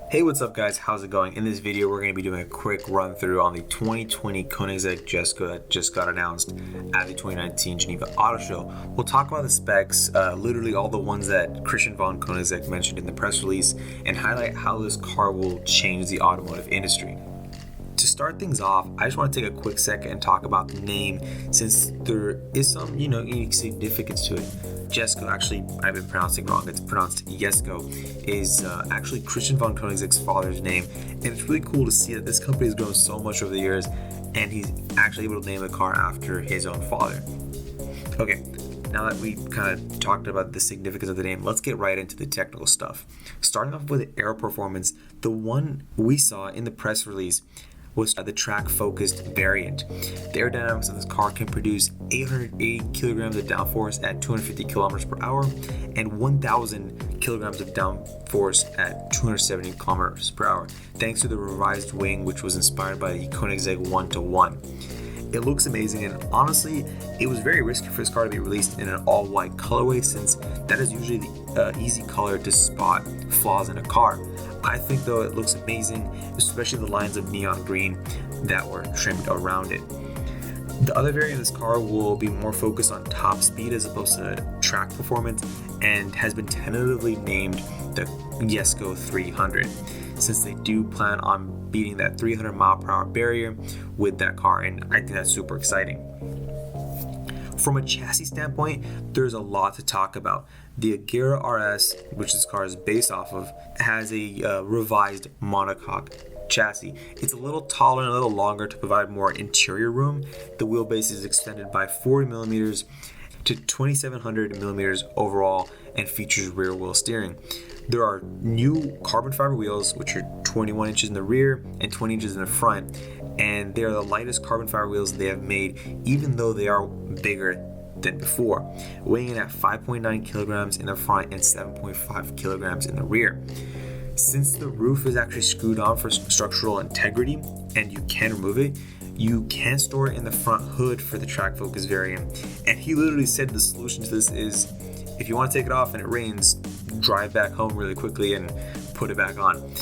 Hey, what's up guys, how's it going? In this video we're going to be doing a quick run through on the 2020 Koenigsegg Jesko that just got announced at the 2019 Geneva Auto Show. We'll talk about the specs, literally all the ones that Christian von Koenigsegg mentioned in the press release, and highlight how this car will change the automotive industry. To start things off, I just want to take a quick second and talk about the name, since there is some, unique significance to it. Jesko, actually, I've been pronouncing it wrong. It's pronounced yesko, is actually Christian von Koenigsegg's father's name, and it's really cool to see that this company has grown so much over the years, and he's actually able to name a car after his own father. Okay, now that we kind of talked about the significance of the name, let's get right into the technical stuff. Starting off with aero performance, the one we saw in the press release was the track-focused variant. The aerodynamics of this car can produce 880 kilograms of downforce at 250 kilometers per hour and 1,000 kilograms of downforce at 270 kilometers per hour, thanks to the revised wing, which was inspired by the Koenigsegg 1-to-1. It looks amazing, and honestly, it was very risky for this car to be released in an all-white colorway, since that is usually the easy color to spot flaws in a car. I think though it looks amazing, especially the lines of neon green that were trimmed around it. The other variant of this car will be more focused on top speed as opposed to track performance, and has been tentatively named the Jesko 300, since they do plan on beating that 300 mile per hour barrier with that car, and I think that's super exciting. From a chassis standpoint, there's a lot to talk about. The Agera RS, which this car is based off of, has a revised monocoque chassis. It's a little taller and a little longer to provide more interior room. The wheelbase is extended by 40 millimeters to 2,700 millimeters overall, and features rear wheel steering. There are new carbon fiber wheels, which are 21 inches in the rear and 20 inches in the front, and they are the lightest carbon fiber wheels they have made, even though they are bigger than before, weighing in at 5.9 kilograms in the front and 7.5 kilograms in the rear. Since the roof is actually screwed on for structural integrity and you can remove it, you can store it in the front hood for the track focus variant. And he literally said the solution to this is, if you want to take it off and it rains, drive back home really quickly and put it back on.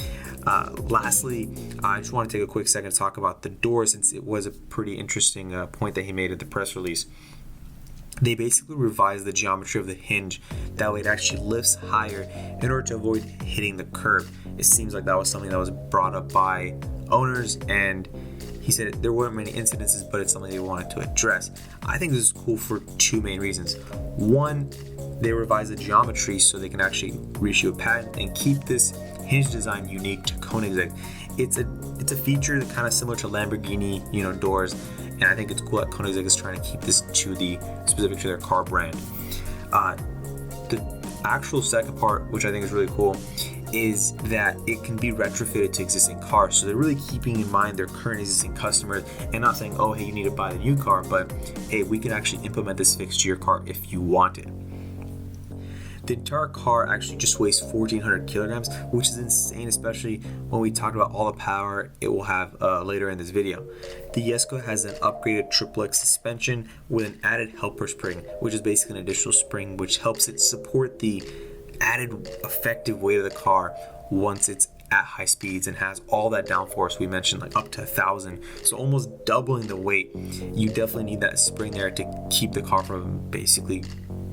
Lastly, I just want to take a quick second to talk about the door, since it was a pretty interesting point that he made at the press release. They basically revised the geometry of the hinge, that way it actually lifts higher in order to avoid hitting the curb. It seems like that was something that was brought up by owners, and he said there weren't many incidences, but it's something they wanted to address. I think this is cool for two main reasons. One, they revised the geometry so they can actually reissue a patent and keep this hinge design unique to Koenigsegg. It's a feature that kind of similar to Lamborghini, doors, and I think it's cool that Koenigsegg is trying to keep this to the specific to their car brand. The actual second part, which I think is really cool, is that it can be retrofitted to existing cars. So they're really keeping in mind their current existing customers and not saying, oh, hey, you need to buy the new car, but hey, we can actually implement this fix to your car if you want it. The entire car actually just weighs 1,400 kilograms, which is insane, especially when we talk about all the power it will have later in this video. The Jesko has an upgraded triplex suspension with an added helper spring, which is basically an additional spring which helps it support the added effective weight of the car once it's at high speeds, and has all that downforce we mentioned, like up to 1,000, so almost doubling the weight. You definitely need that spring there to keep the car from basically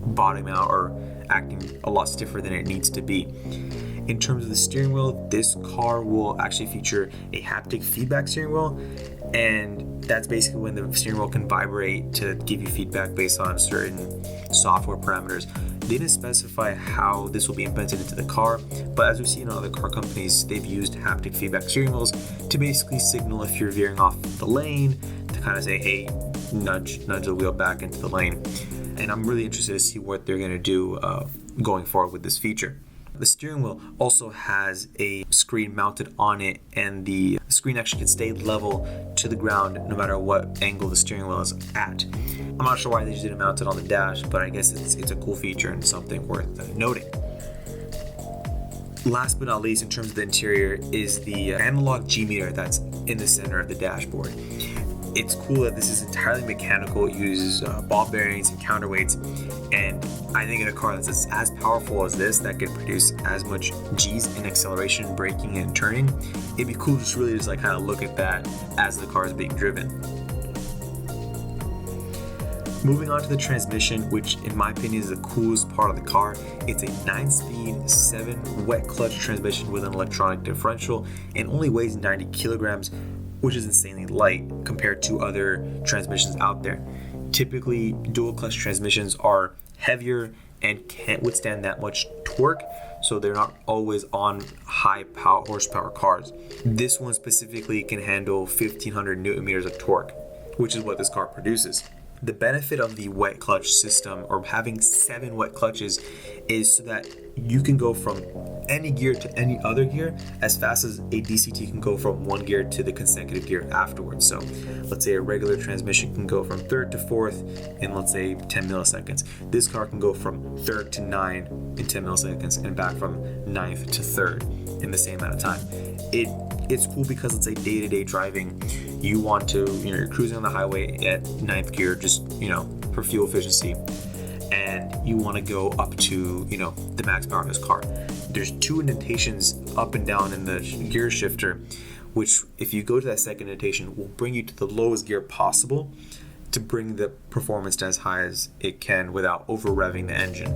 bottoming out or acting a lot stiffer than it needs to be. In terms of the steering wheel, this car will actually feature a haptic feedback steering wheel, and that's basically when the steering wheel can vibrate to give you feedback based on certain software parameters. They didn't specify how this will be implemented into the car, but as we've seen in other car companies, they've used haptic feedback steering wheels to basically signal if you're veering off the lane, to kind of say, hey, nudge the wheel back into the lane. And I'm really interested to see what they're going to do going forward with this feature. The steering wheel also has a screen mounted on it, and the screen actually can stay level to the ground no matter what angle the steering wheel is at. I'm not sure why they just didn't mount it on the dash, but I guess it's a cool feature and something worth noting. Last but not least, in terms of the interior, is the analog G meter that's in the center of the dashboard. It's cool that this is entirely mechanical. It uses ball bearings and counterweights, and I think in a car that's as powerful as this, that can produce as much G's in acceleration, braking, and turning, it'd be cool just really just like kind of look at that as the car is being driven. Moving on to the transmission, which in my opinion is the coolest part of the car. It's a 9-speed, 7 wet clutch transmission with an electronic differential and only weighs 90 kilograms, which is insanely light compared to other transmissions out there. Typically, dual clutch transmissions are heavier and can't withstand that much torque, so they're not always on high power horsepower cars. This one specifically can handle 1500 newton meters of torque, which is what this car produces. The benefit of the wet clutch system, or having 7 wet clutches, is so that you can go from any gear to any other gear as fast as a DCT can go from one gear to the consecutive gear afterwards. So let's say a regular transmission can go from 3rd to 4th in, let's say, 10 milliseconds. This car can go from 3rd to 9 in 10 milliseconds and back from 9th to 3rd in the same amount of time. It's cool because it's a day-to-day driving. You want to, you're cruising on the highway at 9th gear, just, for fuel efficiency, and you want to go up to, the max power of this car. There's 2 indentations up and down in the gear shifter, which if you go to that second indentation will bring you to the lowest gear possible to bring the performance to as high as it can without over revving the engine,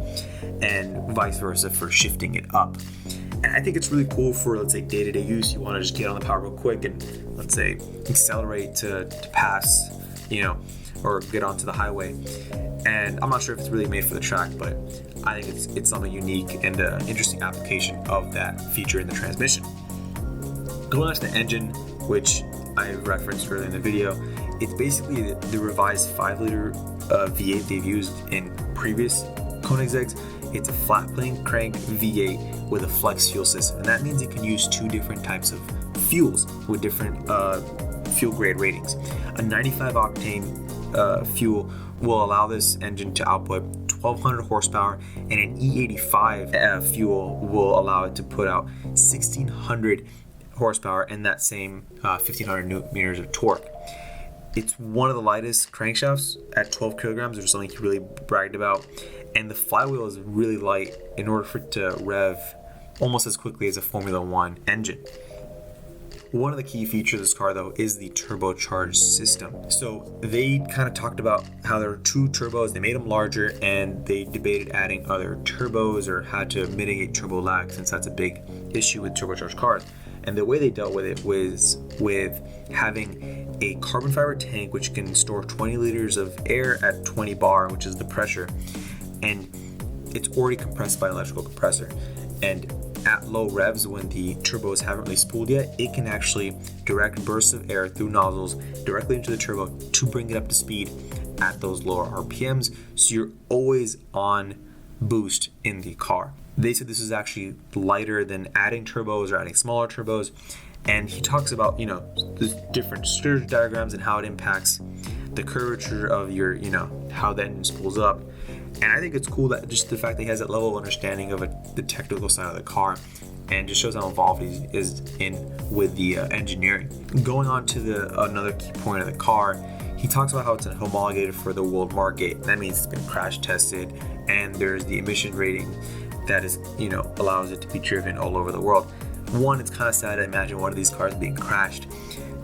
and vice versa for shifting it up. And I think it's really cool for, let's say, day-to-day use. You want to just get on the power real quick and, let's say, accelerate to pass, or get onto the highway. And I'm not sure if it's really made for the track, but I think it's something unique and an interesting application of that feature in the transmission. Going on to the engine, which I referenced earlier in the video, it's basically the revised 5-liter V8 they've used in previous Koenigsegg's. It's a flat plane crank V8 with a flex fuel system, and that means it can use 2 different types of fuels with different fuel grade ratings. A 95 octane fuel will allow this engine to output 1200 horsepower, and an E85 fuel will allow it to put out 1600 horsepower and that same 1500 newton meters of torque. It's one of the lightest crankshafts at 12 kilograms, which is something he really bragged about. And the flywheel is really light in order for it to rev almost as quickly as a Formula One engine. One of the key features of this car, though, is the turbocharged system. So they kind of talked about how there are 2 turbos. They made them larger, and they debated adding other turbos or how to mitigate turbo lag, since that's a big issue with turbocharged cars. And the way they dealt with it was with having a carbon fiber tank which can store 20 liters of air at 20 bar, which is the pressure, and it's already compressed by an electrical compressor. And at low revs, when the turbos haven't really spooled yet, it can actually direct bursts of air through nozzles directly into the turbo to bring it up to speed at those lower RPMs, so you're always on boost in the car. They said this is actually lighter than adding turbos or adding smaller turbos, and he talks about, the different stirred diagrams and how it impacts the curvature of your, how the engine spools up. And I think it's cool that just the fact that he has that level of understanding of the technical side of the car, and just shows how involved he is in with the engineering. Going on to another key point of the car, he talks about how it's homologated for the world market. That means it's been crash tested, and there's the emission rating that is, allows it to be driven all over the world. One, it's kind of sad to imagine one of these cars being crashed.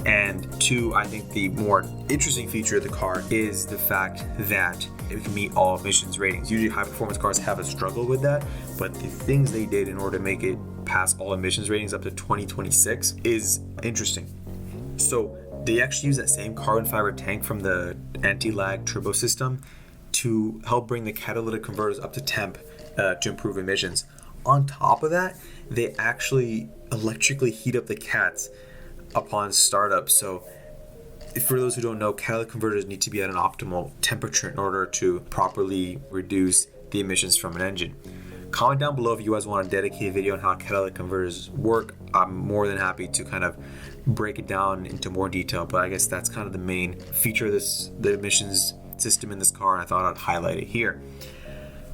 And 2, I think the more interesting feature of the car is the fact that it can meet all emissions ratings. Usually high performance cars have a struggle with that, but the things they did in order to make it pass all emissions ratings up to 2026 is interesting. So they actually use that same carbon fiber tank from the anti-lag turbo system to help bring the catalytic converters up to temp to improve emissions. On top of that, they actually electrically heat up the cats upon startup. So for those who don't know, catalytic converters need to be at an optimal temperature in order to properly reduce the emissions from an engine. Comment down below if you guys want a dedicated video on how catalytic converters work. I'm more than happy to kind of break it down into more detail, but I guess that's kind of the main feature of the emissions system in this car, and I thought I'd highlight it here.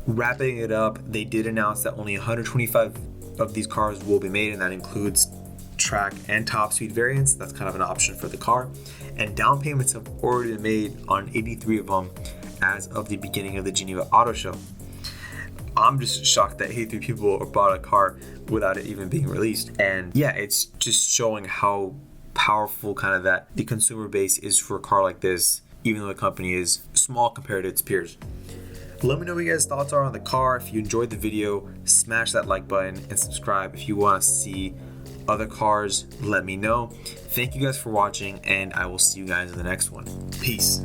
Wrapping it up, they did announce that only 125 of these cars will be made, and that includes track and top speed variants. That's kind of an option for the car. And down payments have already been made on 83 of them as of the beginning of the Geneva Auto Show. I'm just shocked that 83 people bought a car without it even being released. And yeah, it's just showing how powerful kind of that the consumer base is for a car like this, even though the company is small compared to its peers. Let me know what you guys' thoughts are on the car. If you enjoyed the video, smash that like button and subscribe. If you want to see other cars, let me know. Thank you guys for watching, and I will see you guys in the next one. Peace.